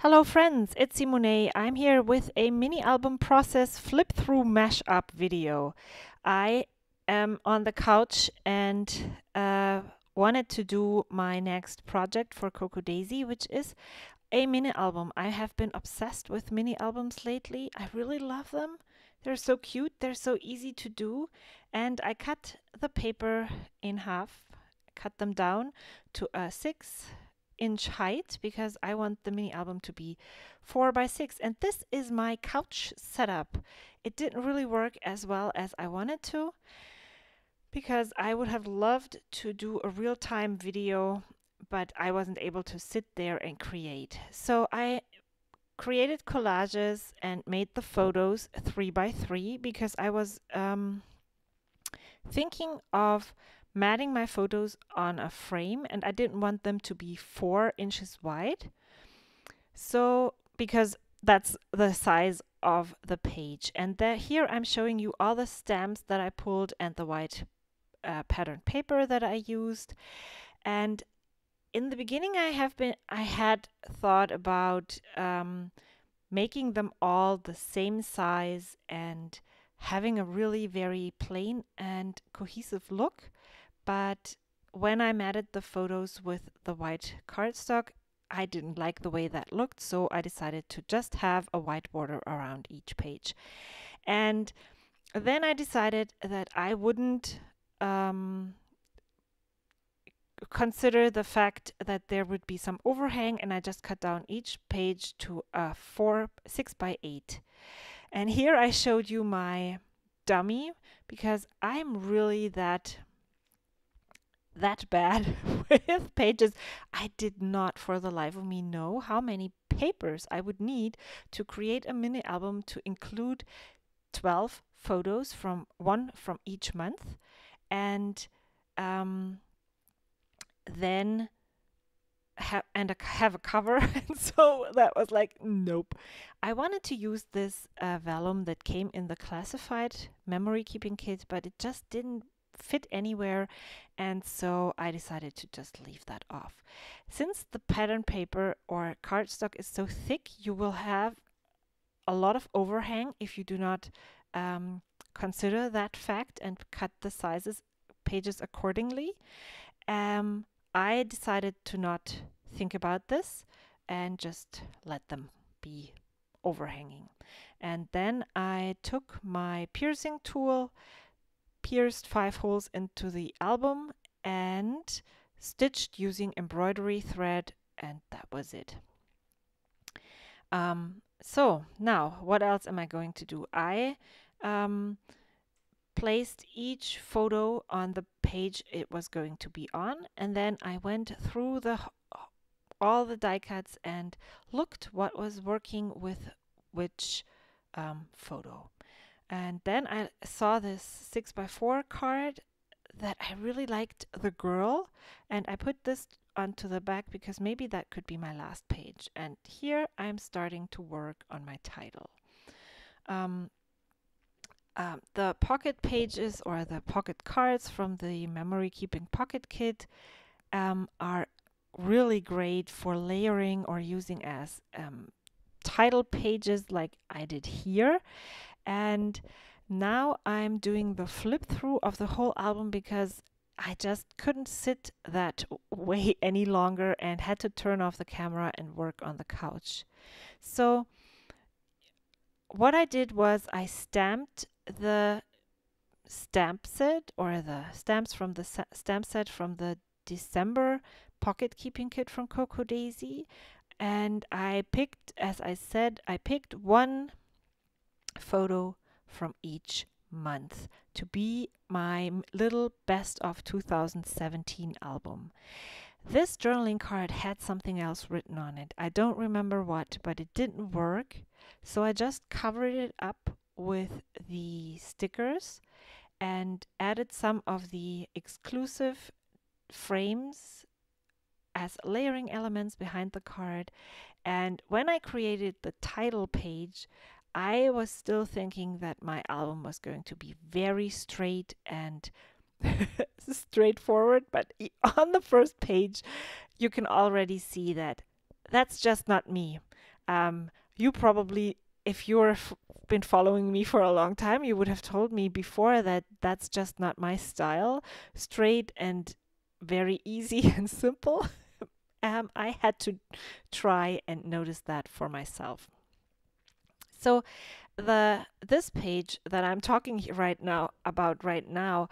Hello friends, it's Simone. I'm here with a mini album process flip through mashup video. I am on the couch and wanted to do my next project for Cocoa Daisy, which is a mini album. I have been obsessed with mini albums lately. I really love them. They're so cute, they're so easy to do, and I cut the paper in half, cut them down to a 6-inch height because I want the mini album to be 4 by 6. And this is my couch setup. It didn't really work as well as I wanted to because I would have loved to do a real-time video, but I wasn't able to sit there and create. So I created collages and made the photos 3 by 3 because I was thinking of matting my photos on a frame and I didn't want them to be 4 inches wide. So, because that's the size of the page. And here I'm showing you all the stamps that I pulled and the white pattern paper that I used. And in the beginning I had thought about making them all the same size and having a really very plain and cohesive look. But when I matted the photos with the white cardstock, I didn't like the way that looked, so I decided to just have a white border around each page. And then I decided that I wouldn't consider the fact that there would be some overhang, and I just cut down each page to a 6 by 8. And here I showed you my dummy because I'm really that bad with pages. I did not for the life of me know how many papers I would need to create a mini album to include 12 photos from each month, and then have a cover. And so that was like, nope. I wanted to use this vellum that came in the classified memory keeping kit, but it just didn't fit anywhere, and so I decided to just leave that off. Since the pattern paper or cardstock is so thick, you will have a lot of overhang if you do not consider that fact and cut the pages accordingly. I decided to not think about this and just let them be overhanging. And then I took my piercing tool, pierced 5 holes into the album and stitched using embroidery thread, and that was it. So now what else am I going to do? I placed each photo on the page it was going to be on, and then I went through all the die cuts and looked what was working with which photo. And then I saw this 6 by 4 card that I really liked, the girl, and I put this onto the back because maybe that could be my last page. And here I'm starting to work on my title. The pocket pages or the pocket cards from the memory keeping pocket kit are really great for layering or using as title pages like I did here. And now I'm doing the flip through of the whole album because I just couldn't sit that way any longer and had to turn off the camera and work on the couch. So what I did was I stamped the stamp set or the stamps from the stamp set from the December pocket keeping kit from Cocoa Daisy, and I picked, as I said, I picked one photo from each month to be my little best of 2017 album. This journaling card had something else written on it. I don't remember what, but it didn't work, so I just covered it up with the stickers and added some of the exclusive frames as layering elements behind the card. And when I created the title page, I was still thinking that my album was going to be very straight and straightforward, but on the first page you can already see that that's just not me. You probably, if you've been following me for a long time, you would have told me before that that's just not my style. Straight and very easy and simple. I had to try and notice that for myself. So this page that I'm talking right now about right now,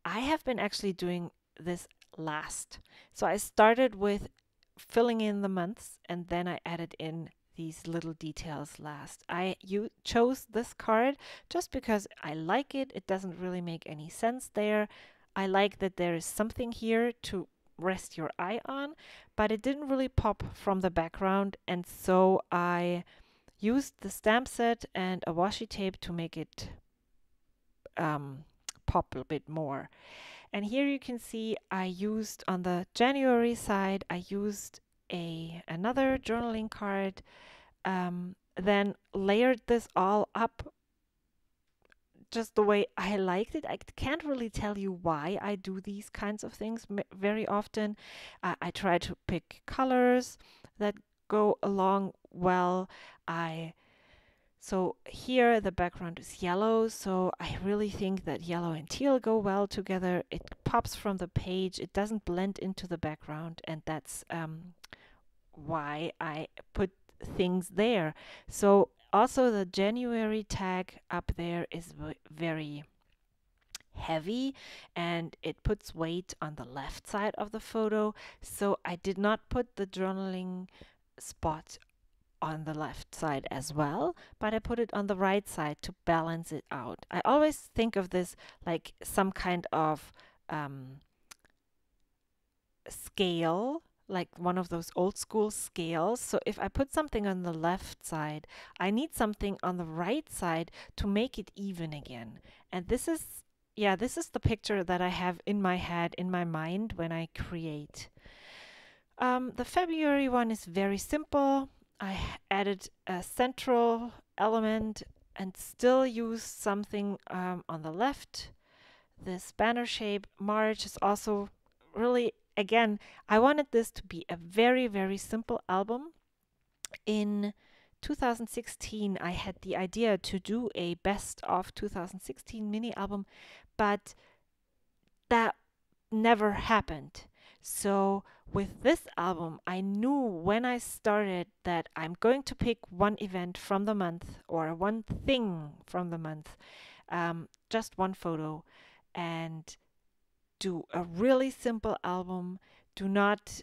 I have been actually doing this last. So I started with filling in the months and then I added in these little details last. You chose this card just because I like it. It doesn't really make any sense there. I like that there is something here to rest your eye on, but it didn't really pop from the background, and so I used the stamp set and a washi tape to make it pop a bit more. And here you can see I used on the January side, I used another journaling card, then layered this all up just the way I liked it. I can't really tell you why I do these kinds of things very often. I try to pick colors that go along well. So here the background is yellow, so I really think that yellow and teal go well together. It pops from the page, it doesn't blend into the background, and that's why I put things there. So also the January tag up there is very heavy and it puts weight on the left side of the photo. So I did not put the journaling spot on the left side as well, but I put it on the right side to balance it out. I always think of this like some kind of scale, like one of those old school scales. So if I put something on the left side, I need something on the right side to make it even again. And this is the picture that I have in my head, in my mind when I create. The February one is very simple. I added a central element and still used something on the left. This banner shape. March is also really, again, I wanted this to be a very, very simple album. In 2016, I had the idea to do a best of 2016 mini album, but that never happened. So with this album, I knew when I started that I'm going to pick one event from the month or one thing from the month, just one photo, and do a really simple album. Do not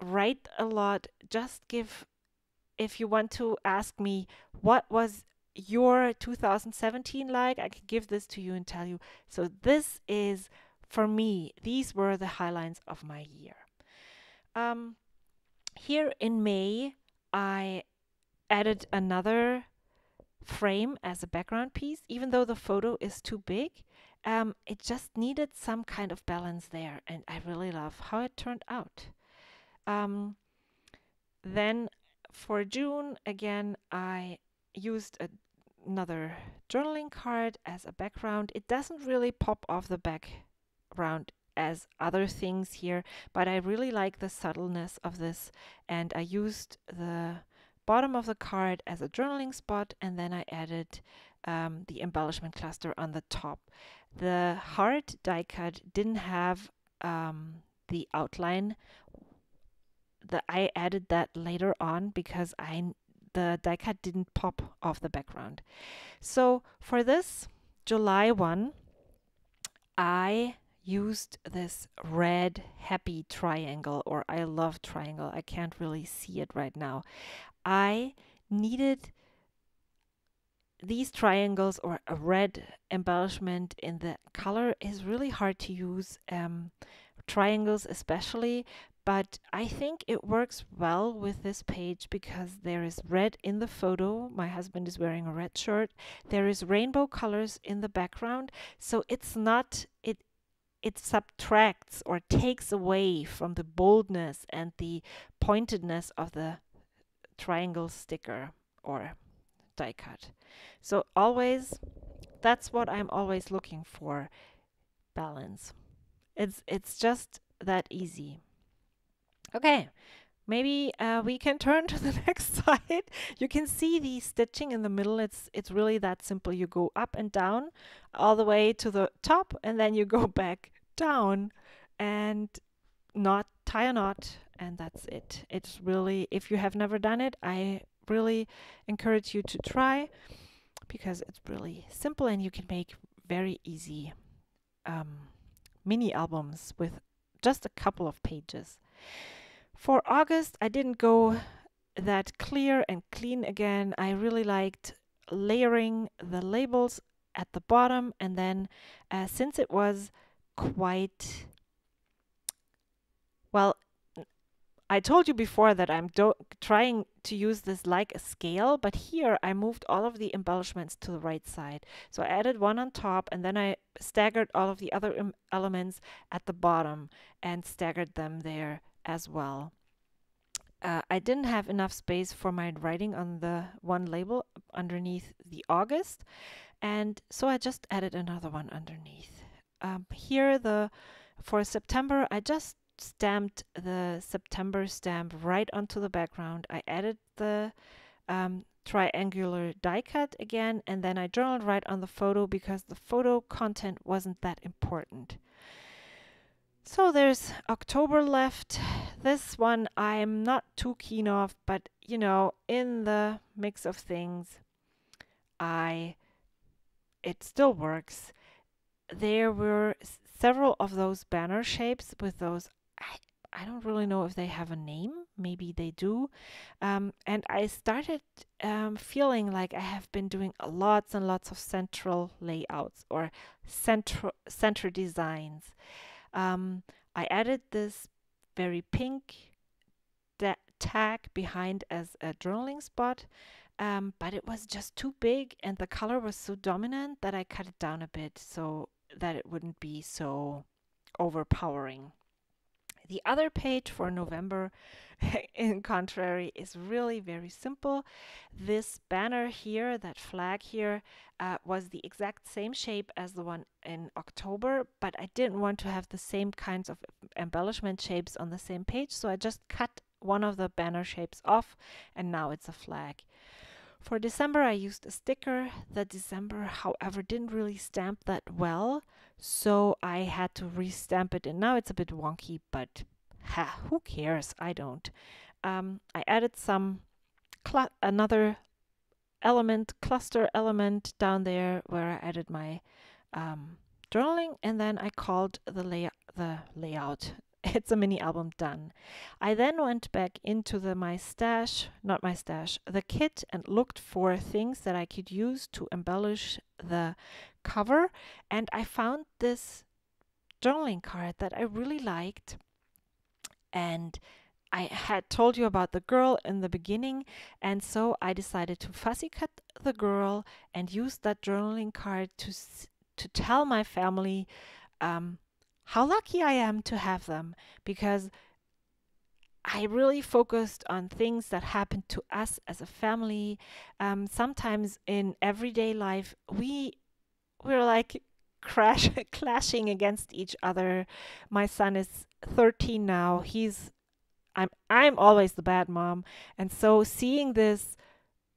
write a lot. Just give, if you want to ask me what was your 2017 like, I could give this to you and tell you. So this is, for me, these were the highlights of my year. Here in May, I added another frame as a background piece. Even though the photo is too big, it just needed some kind of balance there, and I really love how it turned out. Then for June, again, I used another journaling card as a background. It doesn't really pop off the background as other things here, but I really like the subtleness of this, and I used the bottom of the card as a journaling spot, and then I added the embellishment cluster on the top. The hard die cut didn't have the outline. I added that later on because the die cut didn't pop off the background. So for this July one, I used this red happy triangle, or I love triangle. I can't really see it right now. I needed these triangles, or a red embellishment in the color is really hard to use, triangles especially, but I think it works well with this page because there is red in the photo. My husband is wearing a red shirt. There is rainbow colors in the background, so it's not, it subtracts or takes away from the boldness and the pointedness of the triangle sticker or die cut. So always, that's what I'm always looking for, balance. It's just that easy. Okay, Maybe we can turn to the next side. You can see the stitching in the middle. It's really that simple. You go up and down all the way to the top, and then you go back down and tie a knot, and that's it. It's really, if you have never done it, I really encourage you to try, because it's really simple and you can make very easy mini albums with just a couple of pages. For August, I didn't go that clear and clean again. I really liked layering the labels at the bottom, and then since it was quite, well, I told you before that I'm trying to use this like a scale, but here I moved all of the embellishments to the right side. So I added one on top, and then I staggered all of the other elements at the bottom and staggered them there as well. I didn't have enough space for my writing on the one label underneath the August, and so I just added another one underneath. Here, for September, I just stamped the September stamp right onto the background. I added the triangular die cut again, and then I journaled right on the photo because the photo content wasn't that important. So there's October left. This one I'm not too keen of, but you know, in the mix of things, it still works. There were several of those banner shapes with those, I don't really know if they have a name, maybe they do. And I started feeling like I have been doing lots and lots of central layouts or center designs. I added this very pink tag behind as a journaling spot, but it was just too big and the color was so dominant that I cut it down a bit so that it wouldn't be so overpowering. The other page for November, in contrary, is really very simple. This banner here, that flag here, was the exact same shape as the one in October, but I didn't want to have the same kinds of embellishment shapes on the same page, so I just cut one of the banner shapes off, and now it's a flag. For December, I used a sticker. The December, however, didn't really stamp that well, so I had to restamp it, and now it's a bit wonky, but who cares? I don't. I added another cluster element down there where I added my journaling, and then I called the layout. It's a mini album done. I then went back into the kit, and looked for things that I could use to embellish the cover, and I found this journaling card that I really liked, and I had told you about the girl in the beginning, and so I decided to fussy cut the girl and use that journaling card to tell my family how lucky I am to have them, because I really focused on things that happened to us as a family. Sometimes in everyday life, we're like clashing against each other. My son is 13 now. I'm always the bad mom, and so seeing this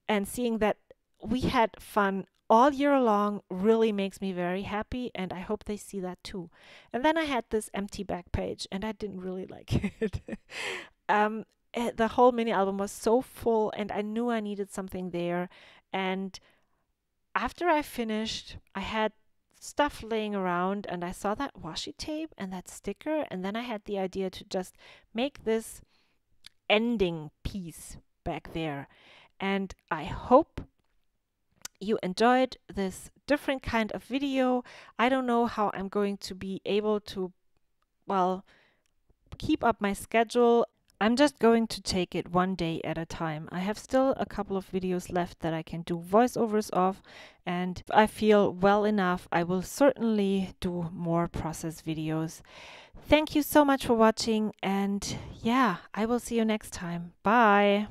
and seeing that we had fun all year long really makes me very happy, and I hope they see that too. And then I had this empty back page, and I didn't really like it. The whole mini album was so full, and I knew I needed something there. And after I finished, I had stuff laying around, and I saw that washi tape and that sticker, and then I had the idea to just make this ending piece back there. And I hope you enjoyed this different kind of video. I don't know how I'm going to be able to, well, keep up my schedule. I'm just going to take it one day at a time. I have still a couple of videos left that I can do voiceovers of, and if I feel well enough, I will certainly do more process videos. Thank you so much for watching, and yeah, I will see you next time. Bye!